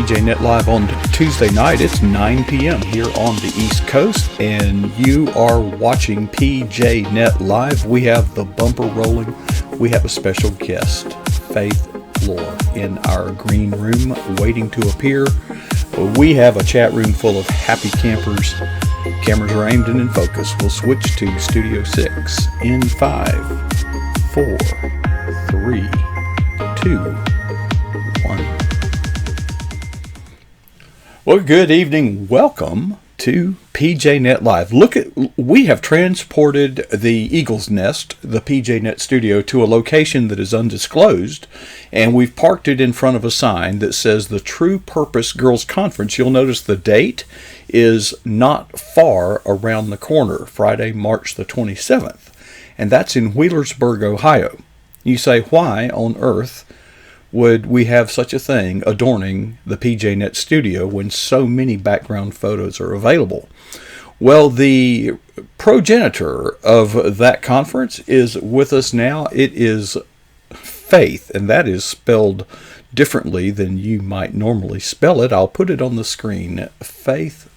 PJNET Live on Tuesday night. It's 9 p.m. here on the East Coast, and you are watching PJNET Live. We have the bumper rolling. We have a special guest, Fayth in our green room waiting to appear. We have a chat room full of happy campers. Cameras are aimed and in focus. We'll switch to Studio 6 in 5, 4, 3, 2, 1. Well, good evening. Welcome to PJNET Live. We have transported the Eagle's Nest, the PJNET studio, to a location that is undisclosed, and we've parked it in front of a sign that says the True Purpose Girls Conference. You'll notice the date is not far around the corner, Friday, March the 27th, and that's in Wheelersburg, Ohio. You say, why on earth would we have such a thing adorning the PJNET studio when so many background photos are available? Well, the progenitor of that conference is with us now. It is Fayth, and that is spelled differently than you might normally spell it. I'll put it on the screen. Fayth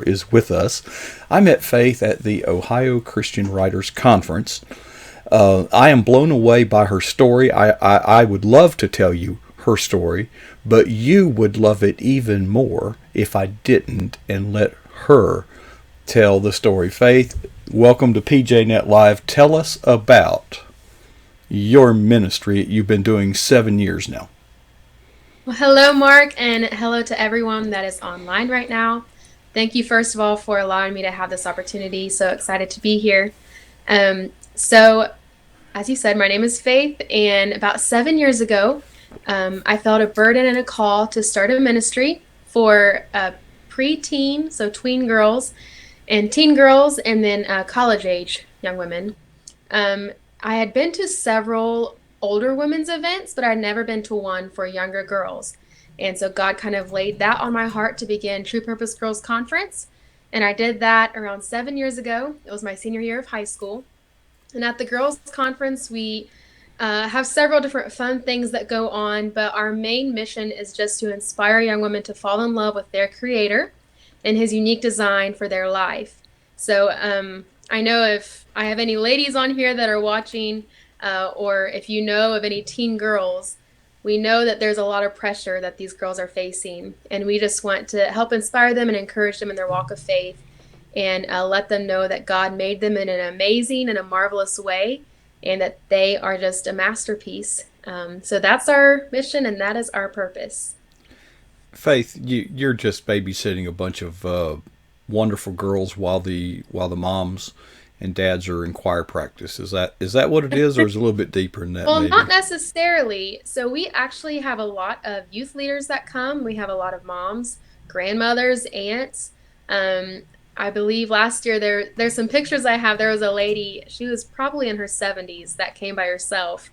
is with us. I met Fayth at the Ohio Christian Writers Conference. I am blown away by her story. I would love to tell you her story, but you would love it even more if I didn't and let her tell the story. Fayth, welcome to PJNET Live. Tell us about your ministry. You've been doing 7 years now. Well, hello, Mark, and hello to everyone that is online right now. Thank you, first of all, for allowing me to have this opportunity. So excited to be here. So, as you said, my name is Fayth, and about 7 years ago, I felt a burden and a call to start a ministry for pre-teen, so tween girls, and teen girls, and then college-age young women. I had been to several older women's events, but I'd never been to one for younger girls. And so God kind of laid that on my heart to begin True Purpose Girls Conference, and I did that around 7 years ago. It was my senior year of high school. And at the girls' conference, we have several different fun things that go on, but our main mission is just to inspire young women to fall in love with their Creator and His unique design for their life. So I know if I have any ladies on here that are watching, or if you know of any teen girls, we know that there's a lot of pressure that these girls are facing, and we just want to help inspire them and encourage them in their walk of faith, and let them know that God made them in an amazing and a marvelous way, and that they are just a masterpiece. So that's our mission, and that is our purpose. Fayth, you're just babysitting a bunch of wonderful girls while the moms and dads are in choir practice. Is that what it is, or is it a little bit deeper than that? Well, maybe? Not necessarily. So we actually have a lot of youth leaders that come. We have a lot of moms, grandmothers, aunts. I believe last year there's some pictures I have. There was a lady, she was probably in her 70s, that came by herself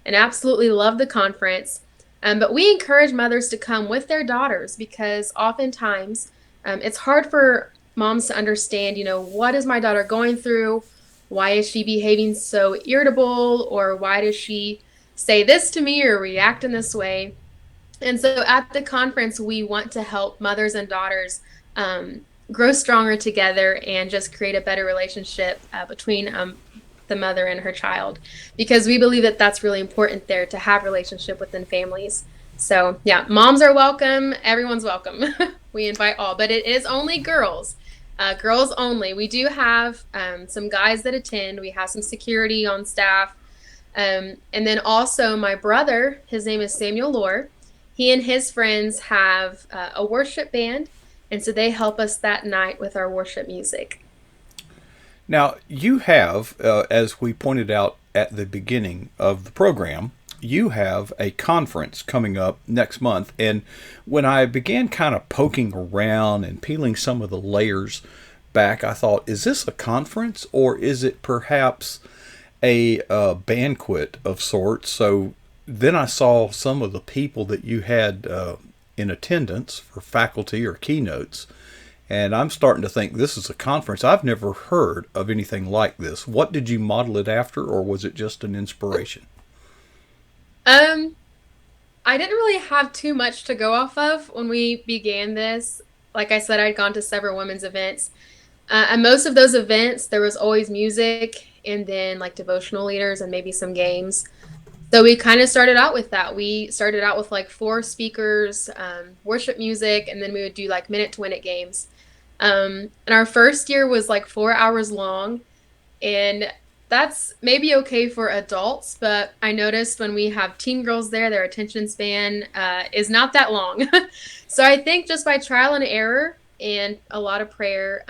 and absolutely loved the conference. But we encourage mothers to come with their daughters, because oftentimes it's hard for moms to understand, what is my daughter going through? Why is she behaving so irritable? Or why does she say this to me or react in this way? And so at the conference, we want to help mothers and daughters grow stronger together and just create a better relationship between the mother and her child, because we believe that that's really important there, to have relationship within families. So yeah, moms are welcome. Everyone's welcome. We invite all, but it is only girls. Girls only. We do have some guys that attend. We have some security on staff. And then also my brother, his name is Samuel Lohr. He and his friends have a worship band. And so they help us that night with our worship music. Now, you have, as we pointed out at the beginning of the program, you have a conference coming up next month. And when I began kind of poking around and peeling some of the layers back, I thought, is this a conference, or is it perhaps a banquet of sorts? So then I saw some of the people that you had in attendance for faculty or keynotes, and I'm starting to think this is a conference. I've never heard of anything like this. What did you model it after, or was it just an inspiration? I didn't really have too much to go off of when we began this. Like I said, I'd gone to several women's events. And most of those events, there was always music and then like devotional leaders and maybe some games. So we kind of started out with that. We started out with like four speakers, worship music, and then we would do like minute to win it games. And our first year was like 4 hours long. And that's maybe okay for adults, but I noticed when we have teen girls there, their attention span is not that long. So I think just by trial and error and a lot of prayer,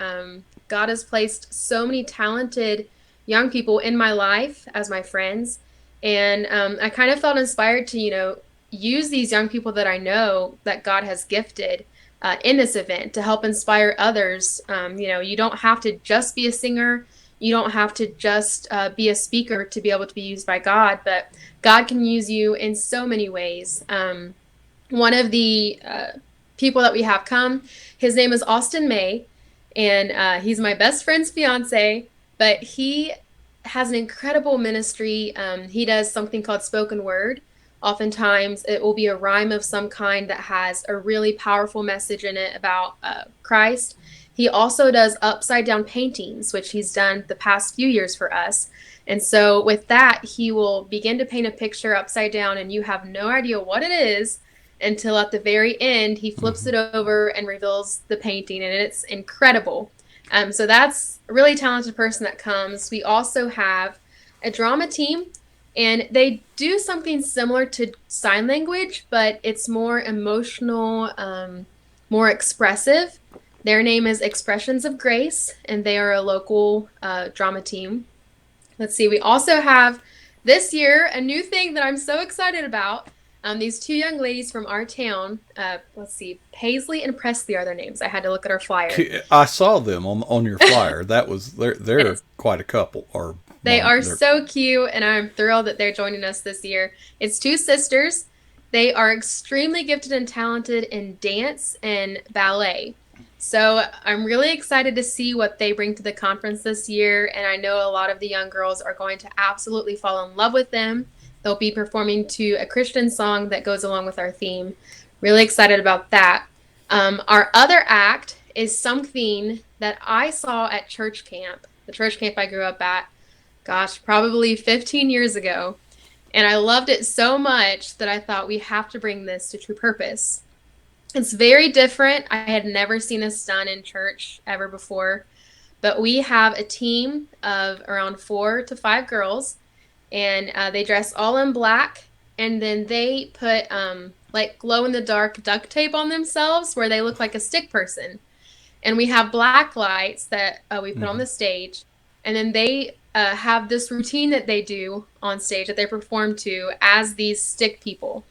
God has placed so many talented young people in my life as my friends. And I kind of felt inspired to, use these young people that I know that God has gifted in this event to help inspire others. You don't have to just be a singer. You don't have to just be a speaker to be able to be used by God, but God can use you in so many ways. One of the people that we have come, his name is Austin May, and he's my best friend's fiance, but he has an incredible ministry. He does something called spoken word. Oftentimes, it will be a rhyme of some kind that has a really powerful message in it about Christ. He also does upside down paintings, which he's done the past few years for us. And so, with that, he will begin to paint a picture upside down, and you have no idea what it is until at the very end, he flips Hmm. it over and reveals the painting, and it's incredible. So, that's a really talented person that comes. We also have a drama team, and they do something similar to sign language, but it's more emotional, more expressive. Their name is Expressions of Grace, and they are a local drama team. Let's see, we also have this year a new thing that I'm so excited about. These two young ladies from our town, let's see, Paisley and Presley are their names. I had to look at our flyer. I saw them on your flyer. That was they're Yes. quite a couple. Or They well, are they're so cute, and I'm thrilled that they're joining us this year. It's two sisters. They are extremely gifted and talented in dance and ballet. So I'm really excited to see what they bring to the conference this year. And I know a lot of the young girls are going to absolutely fall in love with them. They'll be performing to a Christian song that goes along with our theme. Really excited about that. Our other act is something that I saw at church camp, the church camp I grew up at, gosh, probably 15 years ago. And I loved it so much that I thought we have to bring this to True Purpose. It's very different. I had never seen this done in church ever before, but we have a team of around 4 to 5 girls, and they dress all in black, and then they put like glow in the dark duct tape on themselves where they look like a stick person. And we have black lights that we put on mhm. the stage, and then they have this routine that they do on stage that they perform to as these stick people.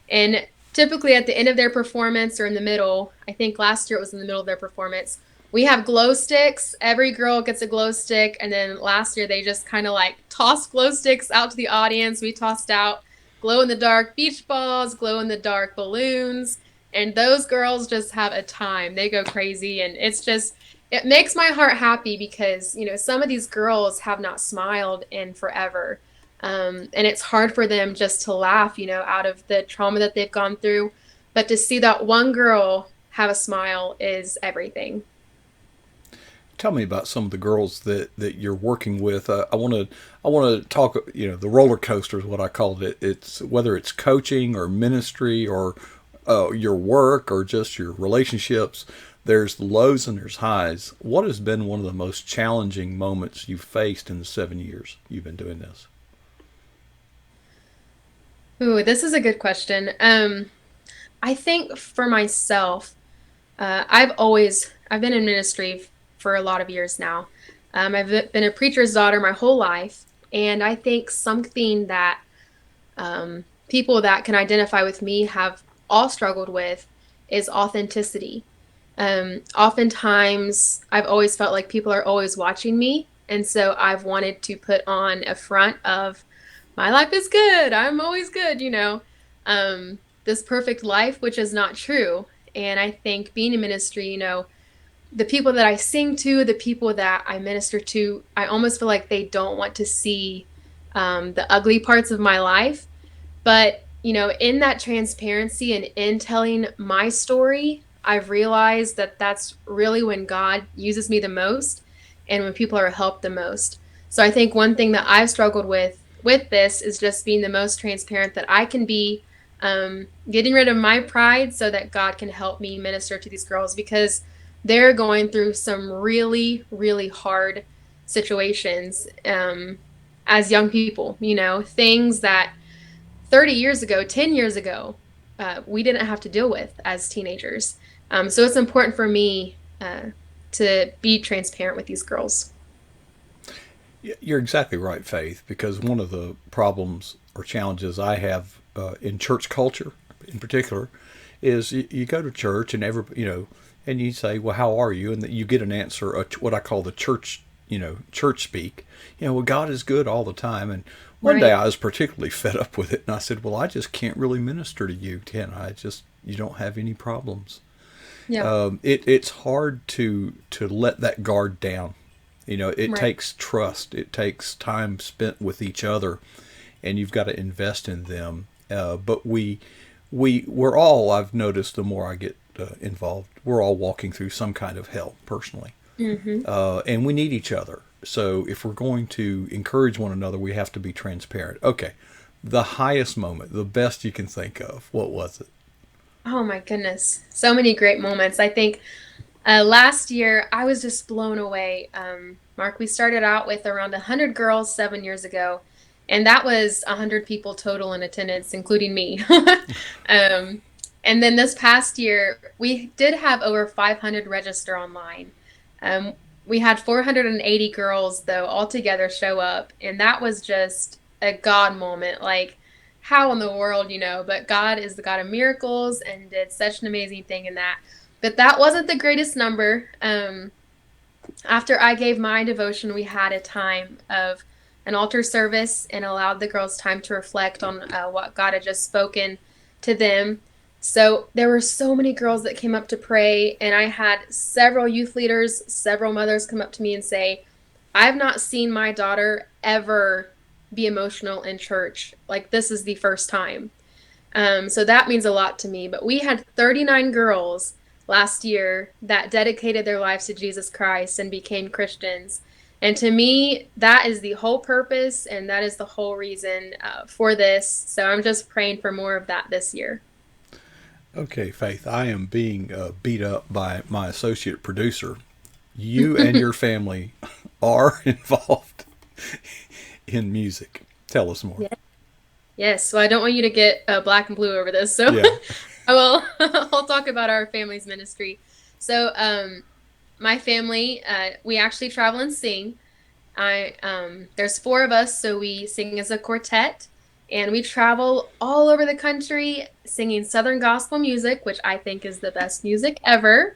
And typically at the end of their performance or in the middle, I think last year it was in the middle of their performance, we have glow sticks. Every girl gets a glow stick. And then last year they just kind of like tossed glow sticks out to the audience. We tossed out glow in the dark beach balls, glow in the dark balloons. And those girls just have a time. They go crazy. And it's just, it makes my heart happy because, some of these girls have not smiled in forever. And it's hard for them just to laugh, out of the trauma that they've gone through. But to see that one girl have a smile is everything. Tell me about some of the girls that you're working with. I want to talk. The roller coaster is what I called it. It's whether it's coaching or ministry or your work or just your relationships. There's lows and there's highs. What has been one of the most challenging moments you've faced in the 7 years you've been doing this? Ooh, this is a good question. I think for myself, I've been in ministry for a lot of years now. I've been a preacher's daughter my whole life, and I think something that people that can identify with me have all struggled with is authenticity. Oftentimes, I've always felt like people are always watching me, and so I've wanted to put on a front of my life is good. I'm always good, this perfect life, which is not true. And I think being in ministry, the people that I sing to, the people that I minister to, I almost feel like they don't want to see the ugly parts of my life. But in that transparency and in telling my story, I've realized that that's really when God uses me the most and when people are helped the most. So I think one thing that I've struggled with this is just being the most transparent that I can be, getting rid of my pride so that God can help me minister to these girls because they're going through some really, really hard situations, as young people, things that 30 years ago, 10 years ago, we didn't have to deal with as teenagers. So it's important for me to be transparent with these girls. You're exactly right, Faith, because one of the problems or challenges I have in church culture, in particular, is you go to church and and you say, "Well, how are you?" and you get an answer, what I call the church, church speak. Well, God is good all the time. And one day Right. I was particularly fed up with it, and I said, "Well, I just can't really minister to you, can I? You don't have any problems." Yeah. It's hard to let that guard down. It Right. takes trust. It takes time spent with each other, and you've got to invest in them. But we're all. I've noticed the more I get involved, we're all walking through some kind of hell personally, Hmm. and we need each other. So if we're going to encourage one another, we have to be transparent. Okay, the highest moment, the best you can think of. What was it? Oh my goodness. So many great moments. I think last year I was just blown away. Mark, we started out with around 100 girls 7 years ago, and that was 100 people total in attendance, including me. um, and then this past year, we did have over 500 register online. Um, we had 480 girls, though, altogether show up, and that was just a God moment. Like, how in the world, But God is the God of miracles and did such an amazing thing in that. But that wasn't the greatest number. After I gave my devotion, we had a time of an altar service and allowed the girls time to reflect on what God had just spoken to them. So there were so many girls that came up to pray, and I had several youth leaders, several mothers come up to me and say, I've not seen my daughter ever be emotional in church. Like, this is the first time. So that means a lot to me. But we had 39 girls last year that dedicated their lives to Jesus Christ and became Christians. And to me, that is the whole purpose and that is the whole reason for this. So I'm just praying for more of that this year. Okay, Faith, I am being beat up by my associate producer. You and your family are involved in music. Tell us more. Yeah. Yes. So I don't want you to get black and blue over this. So Yeah. I will. I'll talk about our family's ministry. So my family, we actually travel and sing. There's four of us, so we sing as a quartet, and we travel all over the country singing Southern gospel music, which I think is the best music ever.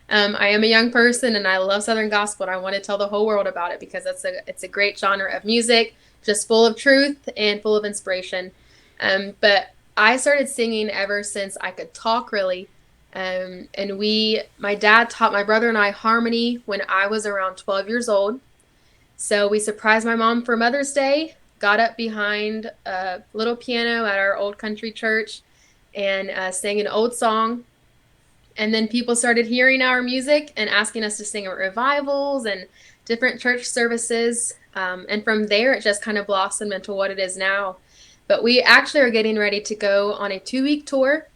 I am a young person, and I love Southern gospel, and I want to tell the whole world about it because it's a great genre of music, just full of truth and full of inspiration. But I started singing ever since I could talk, really. And my dad taught my brother and I harmony when I was around 12 years old. So we surprised my mom for Mother's Day, got up behind a little piano at our old country church and sang an old song. And then people started hearing our music and asking us to sing at revivals and different church services. And from there, it just kind of blossomed into what it is now. But we actually are getting ready to go on a 2-week tour,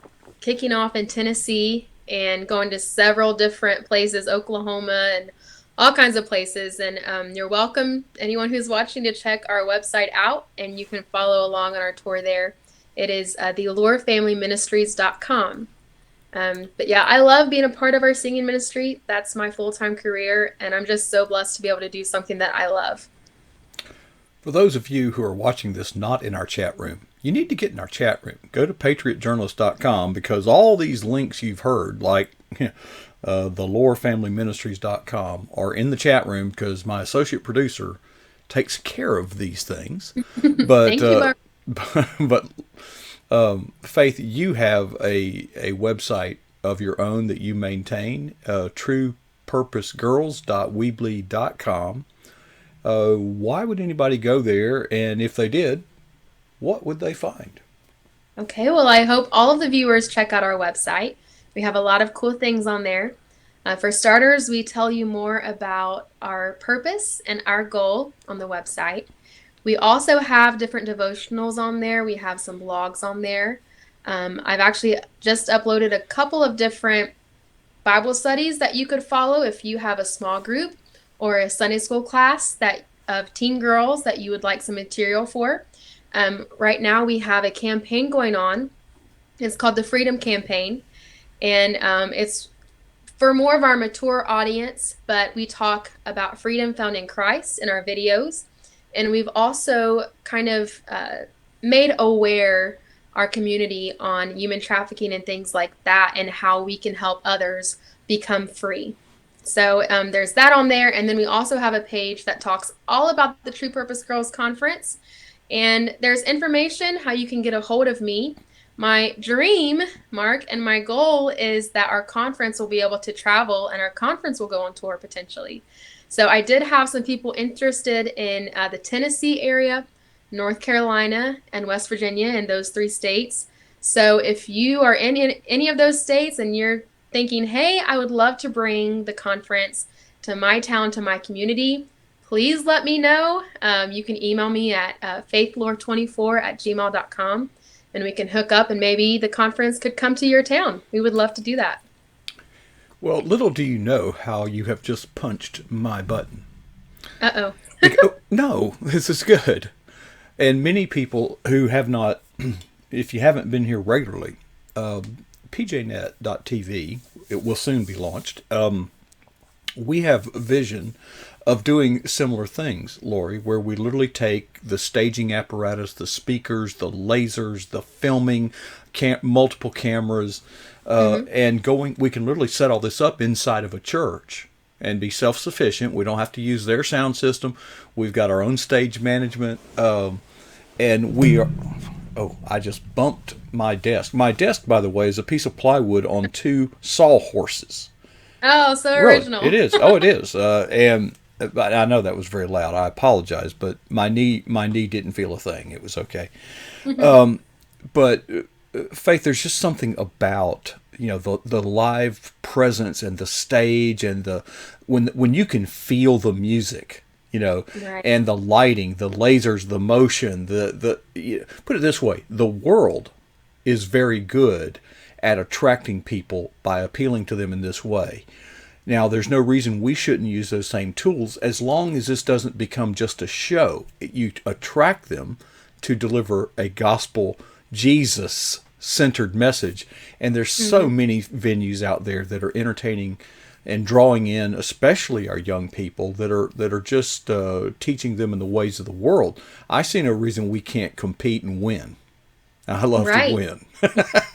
kicking off in Tennessee and going to several different places, Oklahoma and all kinds of places. And you're welcome, anyone who's watching, to check our website out, and you can follow along on our tour there. It is thelurefamilyministries.com. But yeah, I love being a part of our singing ministry. That's my full-time career, and I'm just so blessed to be able to do something that I love. For those of you who are watching this not in our chat room, you need to get in our chat room. Go to patriotjournalist.com because all these links you've heard, like thelorefamilyministries.com, are in the chat room because my associate producer takes care of these things. But Thank you, Barb. but Faith, you have a website of your own that you maintain, truepurposegirls.weebly.com. Why would anybody go there? And if they did, what would they find? Okay, well, I hope all of the viewers check out our website. We have a lot of cool things on there. For starters, we tell you more about our purpose and our goal on the website. We also have different devotionals on there. We have some blogs on there. I've actually just uploaded a couple of different Bible studies that you could follow if you have a small group or a Sunday school class that of teen girls that you would like some material for. Right now, we have a campaign going on. It's called the Freedom Campaign, and it's for more of our mature audience, but we talk about freedom found in Christ in our videos. And we've also kind of made aware our community on human trafficking and things like that and how we can help others become free. So there's that on there. And then we also have a page that talks all about the True Purpose Girls Conference. And there's information how you can get a hold of me. My dream, Mark, and my goal is that our conference will be able to travel and our conference will go on tour potentially. So I did have some people interested in the Tennessee area, North Carolina, and West Virginia, in those three states. So if you are in any of those states and you're thinking, hey, I would love to bring the conference to my town, to my community, please let me know. You can email me at faithlore24@gmail.com and we can hook up and maybe the conference could come to your town. We would love to do that. Well, little do you know how you have just punched my button. Uh-oh. No, this is good. And many people who have not, if you haven't been here regularly, PJNET.TV, it will soon be launched. We have vision of doing similar things, Lori, where we literally take the staging apparatus, the speakers, the lasers, the filming, multiple cameras, and going. We can literally set all this up inside of a church and be self-sufficient. We don't have to use their sound system. We've got our own stage management, and we are. Oh, I just bumped my desk. My desk, by the way, is a piece of plywood on two sawhorses. Oh, so Really, original. it is. Oh, it is. And but I know that was very loud. I apologize, but my knee didn't feel a thing. It was okay. But Faith, there's just something about the live presence and the stage and the when you can feel the music, Right. and the lighting, the lasers, the motion, put it this way, the world is very good at attracting people by appealing to them in this way. Now, there's no reason we shouldn't use those same tools as long as this doesn't become just a show. You attract them to deliver a gospel, Jesus-centered message. And there's so many venues out there that are entertaining and drawing in, especially our young people that are just teaching them in the ways of the world. I see no reason we can't compete and win. I love to Right. win.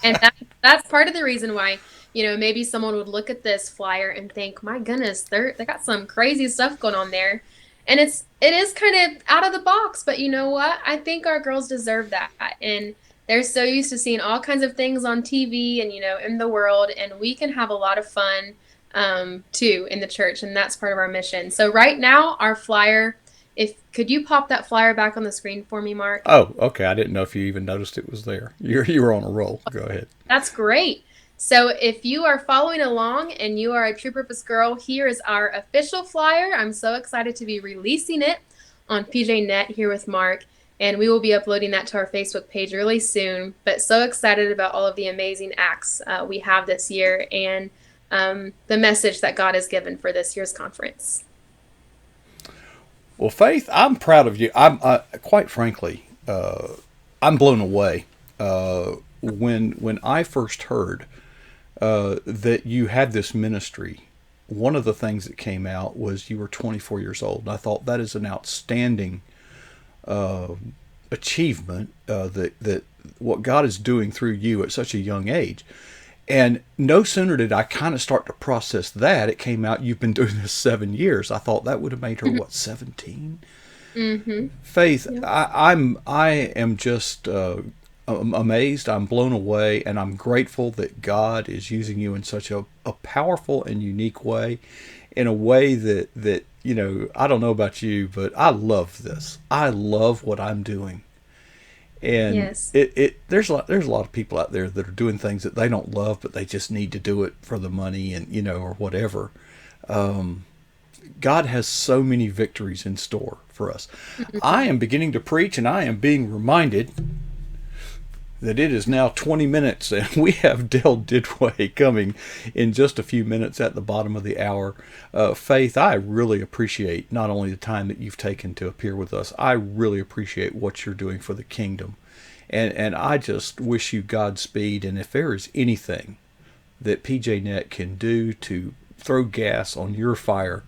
And that's part of the reason why, maybe someone would look at this flyer and think, my goodness, they got some crazy stuff going on there. And it is kind of out of the box, but you know what? I think our girls deserve that. And they're so used to seeing all kinds of things on TV and, in the world, and we can have a lot of fun too in the church, and that's part of our mission. So right now, our flyer, if could you pop that flyer back on the screen for me, Mark? Oh, okay. I didn't know if you even noticed it was there. You were on a roll. Go ahead. That's great. So if you are following along and you are a True Purpose girl, here is our official flyer. I'm so excited to be releasing it on PJNet here with Mark, and we will be uploading that to our Facebook page really soon. But so excited about all of the amazing acts we have this year and the message that God has given for this year's conference. Well, Faith, I'm proud of you. I'm quite frankly, I'm blown away when I first heard that you had this ministry. One of the things that came out was you were 24 years old. And I thought that is an outstanding achievement, that what God is doing through you at such a young age. And no sooner did I kind of start to process that, it came out you've been doing this 7 years. I thought that would have made her, what, 17? Mm-hmm. Faith, Yep. I am just amazed. I'm blown away, and I'm grateful that God is using you in such a powerful and unique way, in a way that I don't know about you, but I love this. I love what I'm doing. And Yes. there's a lot of people out there that are doing things that they don't love, but they just need to do it for the money and or whatever. God has so many victories in store for us. I am beginning to preach, and I am being reminded that it is now 20 minutes, and we have Dale Didway coming in just a few minutes at the bottom of the hour. Fayth, I really appreciate not only the time that you've taken to appear with us, I really appreciate what you're doing for the kingdom. And I just wish you Godspeed. And if there is anything that PJNet can do to throw gas on your fire,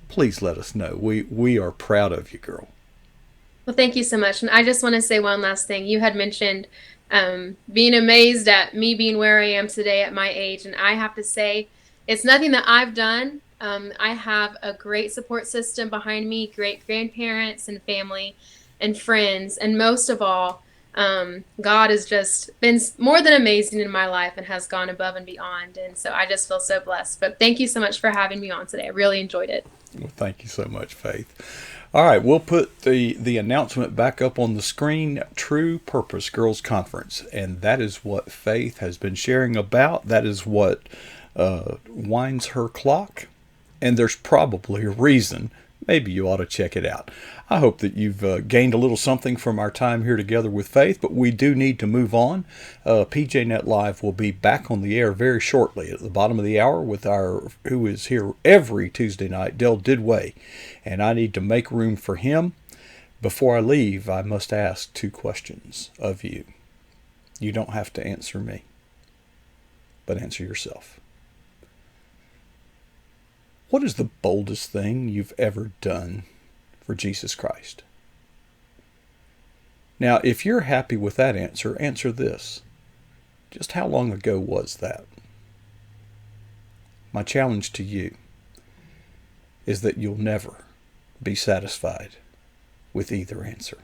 please let us know. We are proud of you, girl. Well, thank you so much. And I just want to say one last thing. You had mentioned being amazed at me being where I am today at my age. And I have to say, it's nothing that I've done. I have a great support system behind me, great grandparents and family and friends. And most of all, God has just been more than amazing in my life and has gone above and beyond. And so I just feel so blessed. But thank you so much for having me on today. I really enjoyed it. Well, thank you so much, Fayth. All right, we'll put the announcement back up on the screen. True Purpose Girls Conference, and that is what Fayth has been sharing about. That is what winds her clock, and there's probably a reason. Maybe you ought to check it out. I hope that you've gained a little something from our time here together with Fayth, but we do need to move on. PJNet Live will be back on the air very shortly at the bottom of the hour with our, who is here every Tuesday night, Dale Didway. And I need to make room for him. Before I leave, I must ask 2 questions of you. You don't have to answer me, but answer yourself. What is the boldest thing you've ever done for Jesus Christ? Now, if you're happy with that answer, answer this. Just how long ago was that? My challenge to you is that you'll never be satisfied with either answer.